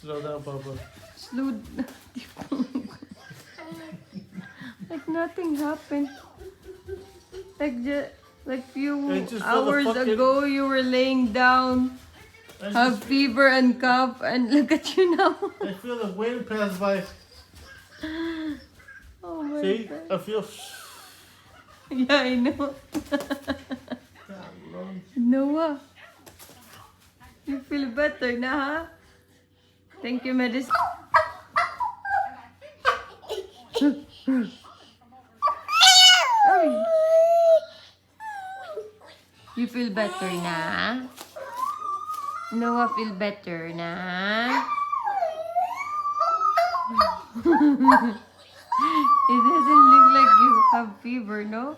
Slow down, Papa. Slow. Like nothing happened. Like few I just felt the hours fucking- ago, you were laying down, I, have just, fever and cough, and look at you now. I feel the wind pass by. Oh my See? God. I feel... Yeah, I know. God, Lord. Noah, you feel better na, ha? Thank you, medicine. Ay. You feel better na? Noah feel better na? It doesn't look like you have fever, no?